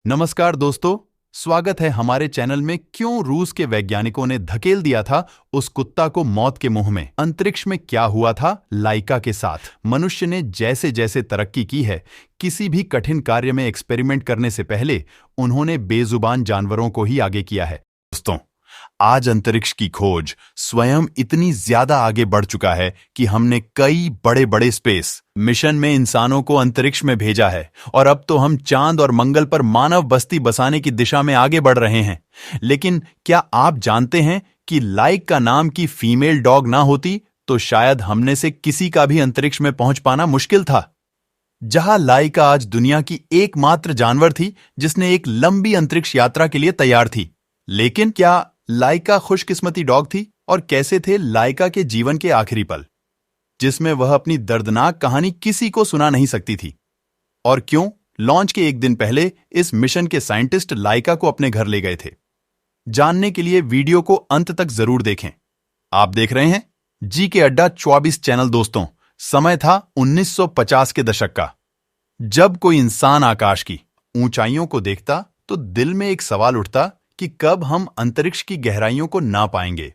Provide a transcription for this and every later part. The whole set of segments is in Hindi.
नमस्कार दोस्तों, स्वागत है हमारे चैनल में। क्यों रूस के वैज्ञानिकों ने धकेल दिया था उस कुत्ता को मौत के मुंह में। अंतरिक्ष में क्या हुआ था लाइका के साथ। मनुष्य ने जैसे जैसे तरक्की की है, किसी भी कठिन कार्य में एक्सपेरिमेंट करने से पहले उन्होंने बेजुबान जानवरों को ही आगे किया है। दोस्तों, आज अंतरिक्ष की खोज स्वयं इतनी ज्यादा आगे बढ़ चुका है कि हमने कई बड़े बड़े स्पेस मिशन में इंसानों को अंतरिक्ष में भेजा है और अब तो हम चांद और मंगल पर मानव बस्ती बसाने की दिशा में आगे बढ़ रहे हैं। लेकिन क्या आप जानते हैं कि लाइका नाम की फीमेल डॉग ना होती तो शायद हमने से किसी का भी अंतरिक्ष में पहुंच पाना मुश्किल था। जहां लाइका आज दुनिया की एकमात्र जानवर थी जिसने एक लंबी अंतरिक्ष यात्रा के लिए तैयार थी। लेकिन क्या लाइका खुशकिस्मती डॉग थी? और कैसे थे लाइका के जीवन के आखिरी पल, जिसमें वह अपनी दर्दनाक कहानी किसी को सुना नहीं सकती थी? और क्यों लॉन्च के एक दिन पहले इस मिशन के साइंटिस्ट लाइका को अपने घर ले गए थे? जानने के लिए वीडियो को अंत तक जरूर देखें। आप देख रहे हैं जी के अड्डा 24 चैनल। दोस्तों, समय था 1950 के दशक का। जब कोई इंसान आकाश की ऊंचाइयों को देखता तो दिल में एक सवाल उठता कि कब हम अंतरिक्ष की गहराइयों को ना पाएंगे।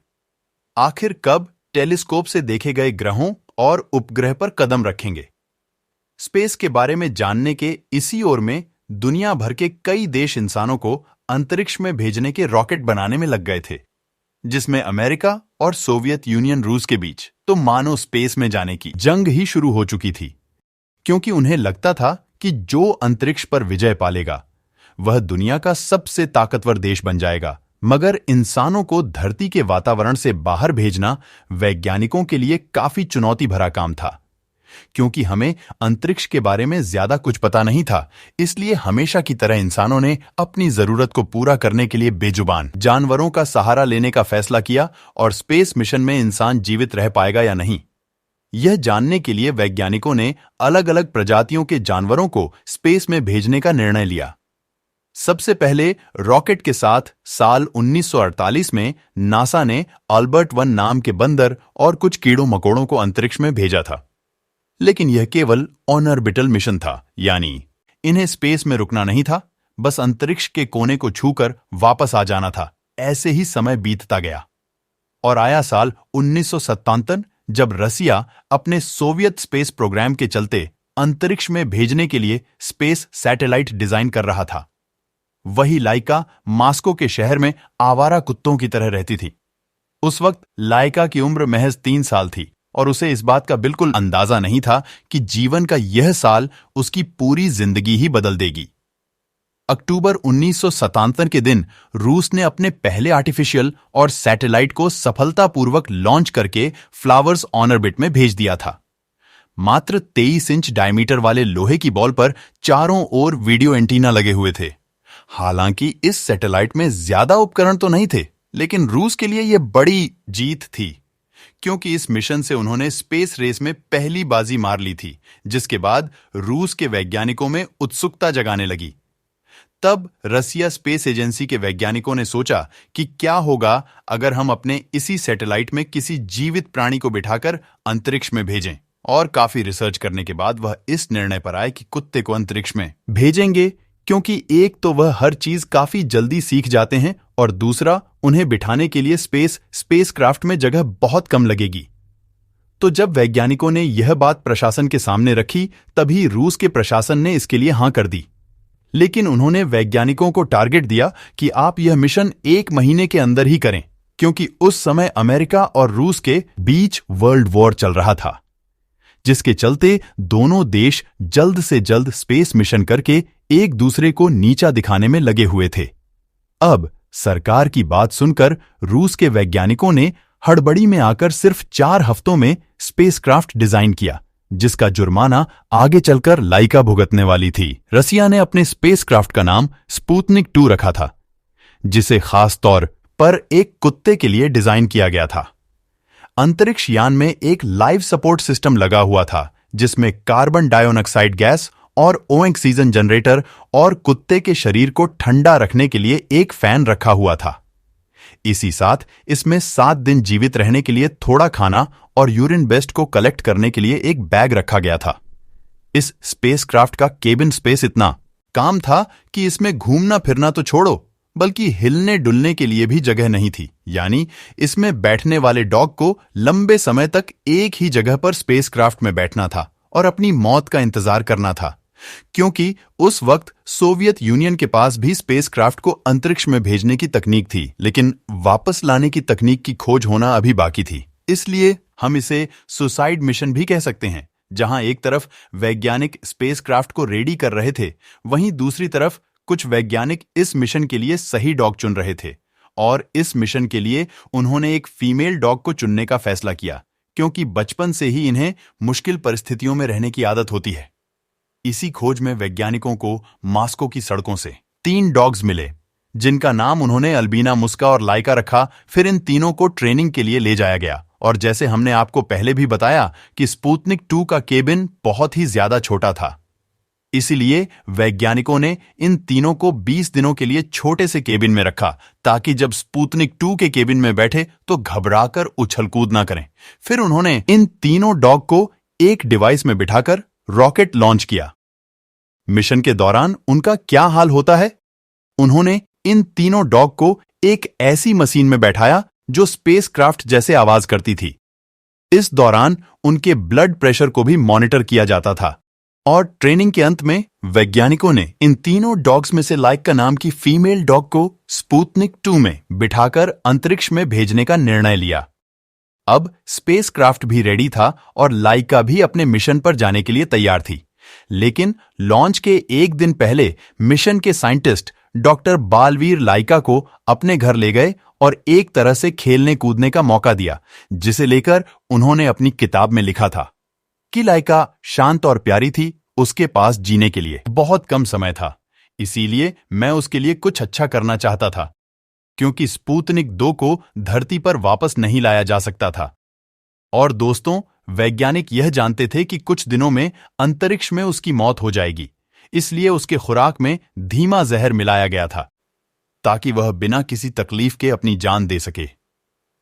आखिर कब टेलीस्कोप से देखे गए ग्रहों और उपग्रह पर कदम रखेंगे। स्पेस के बारे में जानने के इसी ओर में दुनिया भर के कई देश इंसानों को अंतरिक्ष में भेजने के रॉकेट बनाने में लग गए थे, जिसमें अमेरिका और सोवियत यूनियन रूस के बीच तो मानो स्पेस में जाने की जंग ही शुरू हो चुकी थी, क्योंकि उन्हें लगता था कि जो अंतरिक्ष पर विजय पालेगा वह दुनिया का सबसे ताकतवर देश बन जाएगा। मगर इंसानों को धरती के वातावरण से बाहर भेजना वैज्ञानिकों के लिए काफी चुनौती भरा काम था, क्योंकि हमें अंतरिक्ष के बारे में ज्यादा कुछ पता नहीं था। इसलिए हमेशा की तरह इंसानों ने अपनी जरूरत को पूरा करने के लिए बेजुबान जानवरों का सहारा लेने का फैसला किया। और स्पेस मिशन में इंसान जीवित रह पाएगा या नहीं, यह जानने के लिए वैज्ञानिकों ने अलग अलग प्रजातियों के जानवरों को स्पेस में भेजने का निर्णय लिया। सबसे पहले रॉकेट के साथ साल 1948 में नासा ने अल्बर्ट 1 नाम के बंदर और कुछ कीड़ों मकोड़ों को अंतरिक्ष में भेजा था। लेकिन यह केवल ऑर्बिटल मिशन था, यानी इन्हें स्पेस में रुकना नहीं था, बस अंतरिक्ष के कोने को छूकर वापस आ जाना था। ऐसे ही समय बीतता गया और आया साल 1997, जब रसिया अपने सोवियत स्पेस प्रोग्राम के चलते अंतरिक्ष में भेजने के लिए स्पेस सैटेलाइट डिजाइन कर रहा था। वही लाइका मास्को के शहर में आवारा कुत्तों की तरह रहती थी। उस वक्त लाइका की उम्र महज 3 साल थी और उसे इस बात का बिल्कुल अंदाजा नहीं था कि जीवन का यह साल उसकी पूरी जिंदगी ही बदल देगी। अक्टूबर 1997 के दिन रूस ने अपने पहले आर्टिफिशियल और सैटेलाइट को सफलतापूर्वक लॉन्च करके फ्लावर्स ऑर्बिट में भेज दिया था। मात्र 23 इंच डायमीटर वाले लोहे की बॉल पर चारों ओर वीडियो एंटीना लगे हुए थे। हालांकि इस सैटेलाइट में ज्यादा उपकरण तो नहीं थे, लेकिन रूस के लिए यह बड़ी जीत थी, क्योंकि इस मिशन से उन्होंने स्पेस रेस में पहली बाजी मार ली थी, जिसके बाद रूस के वैज्ञानिकों में उत्सुकता जगाने लगी। तब रसिया स्पेस एजेंसी के वैज्ञानिकों ने सोचा कि क्या होगा अगर हम अपने इसी सैटेलाइट में किसी जीवित प्राणी को बिठाकर अंतरिक्ष में भेजें। और काफी रिसर्च करने के बाद वह इस निर्णय पर आए कि कुत्ते को अंतरिक्ष में भेजेंगे, क्योंकि एक तो वह हर चीज काफी जल्दी सीख जाते हैं और दूसरा उन्हें बिठाने के लिए स्पेसक्राफ्ट में जगह बहुत कम लगेगी। तो जब वैज्ञानिकों ने यह बात प्रशासन के सामने रखी, तभी रूस के प्रशासन ने इसके लिए हां कर दी। लेकिन उन्होंने वैज्ञानिकों को टारगेट दिया कि आप यह मिशन 1 महीने के अंदर ही करें, क्योंकि उस समय अमेरिका और रूस के बीच वर्ल्ड वॉर चल रहा था, जिसके चलते दोनों देश जल्द से जल्द स्पेस मिशन करके एक दूसरे को नीचा दिखाने में लगे हुए थे। अब सरकार की बात सुनकर रूस के वैज्ञानिकों ने हड़बड़ी में आकर सिर्फ 4 हफ्तों में स्पेसक्राफ्ट डिजाइन किया, जिसका जुर्माना आगे चलकर लाइका भुगतने वाली थी। रसिया ने अपने स्पेसक्राफ्ट का नाम स्पुतनिक 2 रखा था, जिसे खास तौर पर एक कुत्ते के लिए डिजाइन किया गया था। अंतरिक्ष यान में एक लाइफ सपोर्ट सिस्टम लगा हुआ था, जिसमें कार्बन डाइऑक्साइड गैस और ऑक्सीजन जनरेटर और कुत्ते के शरीर को ठंडा रखने के लिए एक फैन रखा हुआ था। इसी साथ इसमें 7 दिन जीवित रहने के लिए थोड़ा खाना और यूरिन वेस्ट को कलेक्ट करने के लिए एक बैग रखा गया था। इस स्पेसक्राफ्ट का केबिन स्पेस इतना काम था कि इसमें घूमना फिरना तो छोड़ो, बल्कि हिलने डुलने के लिए भी जगह नहीं थी। यानी इसमें बैठने वाले डॉग को लंबे समय तक एक ही जगह पर स्पेसक्राफ्ट में बैठना था और अपनी मौत का इंतजार करना था, क्योंकि उस वक्त सोवियत यूनियन के पास भी स्पेसक्राफ्ट को अंतरिक्ष में भेजने की तकनीक थी, लेकिन वापस लाने की तकनीक की खोज होना अभी बाकी थी। इसलिए हम इसे सुसाइड मिशन भी कह सकते हैं, जहां एक तरफ वैज्ञानिक स्पेसक्राफ्ट को रेडी कर रहे थे, वहीं दूसरी तरफ कुछ वैज्ञानिक इस मिशन के लिए सही डॉग चुन रहे थे। और इस मिशन के लिए उन्होंने एक फीमेल डॉग को चुनने का फैसला किया, क्योंकि बचपन से ही इन्हें मुश्किल परिस्थितियों में रहने की आदत होती है। इसी खोज में वैज्ञानिकों को मास्को की सड़कों से 3 डॉग्स मिले, जिनका नाम उन्होंने अल्बीना, मुस्का और लाइका रखा। फिर इन तीनों को ट्रेनिंग के लिए ले जाया गया, और जैसे हमने आपको पहले भी बताया कि स्पुतनिक 2 का केबिन बहुत ही ज्यादा छोटा था, इसीलिए वैज्ञानिकों ने इन तीनों को 20 दिनों के लिए छोटे से केबिन में रखा, ताकि जब स्पुतनिक 2 के केबिन में बैठे तो घबराकर उछल कूद ना करें। फिर उन्होंने इन तीनों डॉग को एक डिवाइस में बिठाकर रॉकेट लॉन्च किया। मिशन के दौरान उनका क्या हाल होता है? उन्होंने इन तीनों डॉग को एक ऐसी मशीन में बैठाया जो स्पेसक्राफ्ट जैसे आवाज करती थी। इस दौरान उनके ब्लड प्रेशर को भी मॉनिटर किया जाता था। और ट्रेनिंग के अंत में वैज्ञानिकों ने इन तीनों डॉग्स में से लाइका नाम की फीमेल डॉग को स्पुतनिक 2 में बिठाकर अंतरिक्ष में भेजने का निर्णय लिया। अब स्पेसक्राफ्ट भी रेडी था और लाइका भी अपने मिशन पर जाने के लिए तैयार थी। लेकिन लॉन्च के एक दिन पहले मिशन के साइंटिस्ट डॉक्टर बालवीर लाइका को अपने घर ले गए और एक तरह से खेलने कूदने का मौका दिया, जिसे लेकर उन्होंने अपनी किताब में लिखा था कि लाइका शांत और प्यारी थी, उसके पास जीने के लिए बहुत कम समय था, इसीलिए मैं उसके लिए कुछ अच्छा करना चाहता था, क्योंकि स्पुतनिक 2 को धरती पर वापस नहीं लाया जा सकता था। और दोस्तों, वैज्ञानिक यह जानते थे कि कुछ दिनों में अंतरिक्ष में उसकी मौत हो जाएगी, इसलिए उसके खुराक में धीमा जहर मिलाया गया था, ताकि वह बिना किसी तकलीफ के अपनी जान दे सके।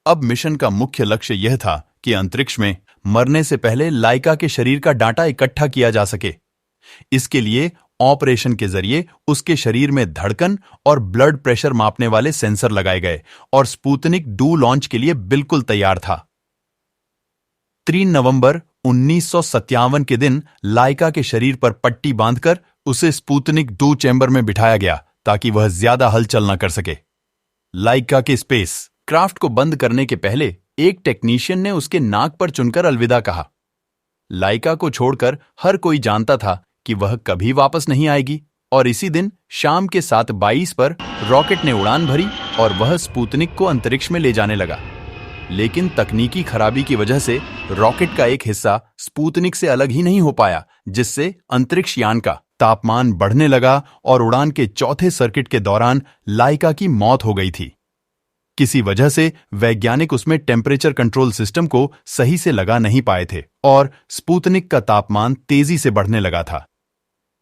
अब मिशन का मुख्य लक्ष्य यह था कि अंतरिक्ष में मरने से पहले लाइका के शरीर का डाटा इकट्ठा किया जा सके। इसके लिए ऑपरेशन के जरिए उसके शरीर में धड़कन और ब्लड प्रेशर मापने वाले सेंसर लगाए गए और स्पुतनिक 2 लॉन्च के लिए बिल्कुल तैयार था। 3 नवंबर 1957 के दिन लाइका के शरीर पर पट्टी बांधकर उसे स्पुतनिक 2 चैम्बर में बिठाया गया, ताकि वह ज्यादा हलचल न कर सके। लाइका के स्पेस क्राफ्ट को बंद करने के पहले एक टेक्नीशियन ने उसके नाक पर चुनकर अलविदा कहा। लाइका को छोड़कर हर कोई जानता था कि वह कभी वापस नहीं आएगी, और इसी दिन शाम के 7:22 पर रॉकेट ने उड़ान भरी और वह स्पुतनिक को अंतरिक्ष में ले जाने लगा। लेकिन तकनीकी खराबी की वजह से रॉकेट का एक हिस्सा स्पुतनिक से अलग ही नहीं हो पाया, जिससे अंतरिक्ष यान का तापमान बढ़ने लगा और उड़ान के चौथे सर्किट के दौरान लाइका की मौत हो गई थी। किसी वजह से वैज्ञानिक उसमें टेम्परेचर कंट्रोल सिस्टम को सही से लगा नहीं पाए थे और स्पुतनिक का तापमान तेजी से बढ़ने लगा था,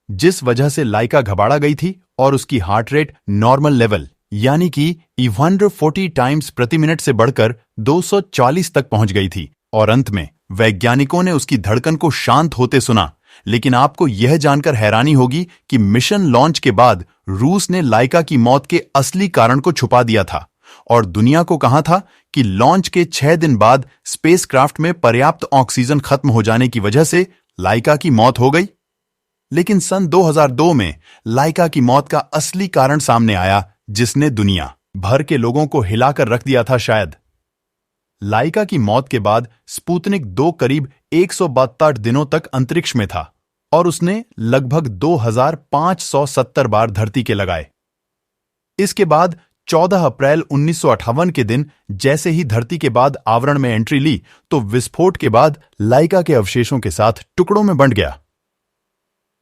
जिस वजह से लाइका घबरा गई थी और उसकी हार्ट रेट नॉर्मल लेवल यानी कि 140 टाइम्स प्रति मिनट से बढ़कर 240 तक पहुंच गई थी। और अंत में वैज्ञानिकों ने उसकी धड़कन को शांत होते सुना। लेकिन आपको यह जानकर हैरानी होगी कि मिशन लॉन्च के बाद रूस ने लाइका की मौत के असली कारण को छुपा दिया था और दुनिया को कहा था कि लॉन्च के 6 दिन बाद स्पेसक्राफ्ट में पर्याप्त ऑक्सीजन खत्म हो जाने की वजह से लाइका की मौत हो गई। लेकिन सन 2002 में लाइका की मौत का असली कारण सामने आया, जिसने दुनिया भर के लोगों को हिलाकर रख दिया था। शायद लाइका की मौत के बाद स्पुतनिक 2 करीब 172 दिनों तक अंतरिक्ष में था और उसने लगभग 2570 बार धरती के लगाए। इसके बाद 14 अप्रैल 1958 के दिन जैसे ही धरती के बाद आवरण में एंट्री ली, तो विस्फोट के बाद लाइका के अवशेषों के साथ टुकड़ों में बंट गया।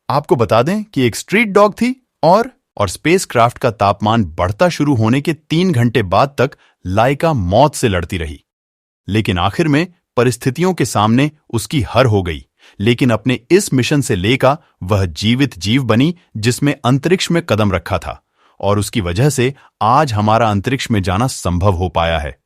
आपको बता दें कि एक स्ट्रीट डॉग थी और स्पेसक्राफ्ट का तापमान बढ़ता शुरू होने के 3 घंटे बाद तक लाइका मौत से लड़ती रही। लेकिन आखिर में परिस्थितियों के सामने उसकी हार हो गई। लेकिन अपने इस मिशन से लेकर वह जीवित जीव बनी जिसमें अंतरिक्ष में कदम रखा था, और उसकी वजह से आज हमारा अंतरिक्ष में जाना संभव हो पाया है।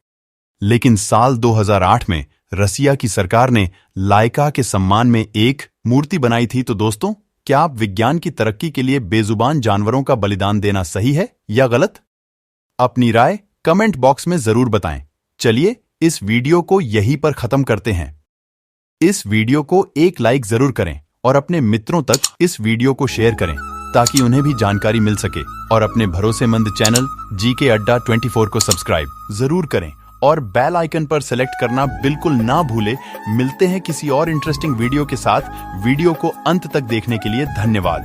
लेकिन साल 2008 में रसिया की सरकार ने लाइका के सम्मान में एक मूर्ति बनाई थी। तो दोस्तों, क्या आप विज्ञान की तरक्की के लिए बेजुबान जानवरों का बलिदान देना सही है या गलत? अपनी राय कमेंट बॉक्स में जरूर बताएं। चलिए इस वीडियो को यहीं पर खत्म करते हैं। इस वीडियो को एक लाइक जरूर करें और अपने मित्रों तक इस वीडियो को शेयर करें ताकि उन्हें भी जानकारी मिल सके। और अपने भरोसेमंद चैनल जीके अड्डा 24 को सब्सक्राइब जरूर करें और बेल आइकन पर सेलेक्ट करना बिल्कुल ना भूलें। मिलते हैं किसी और इंटरेस्टिंग वीडियो के साथ। वीडियो को अंत तक देखने के लिए धन्यवाद।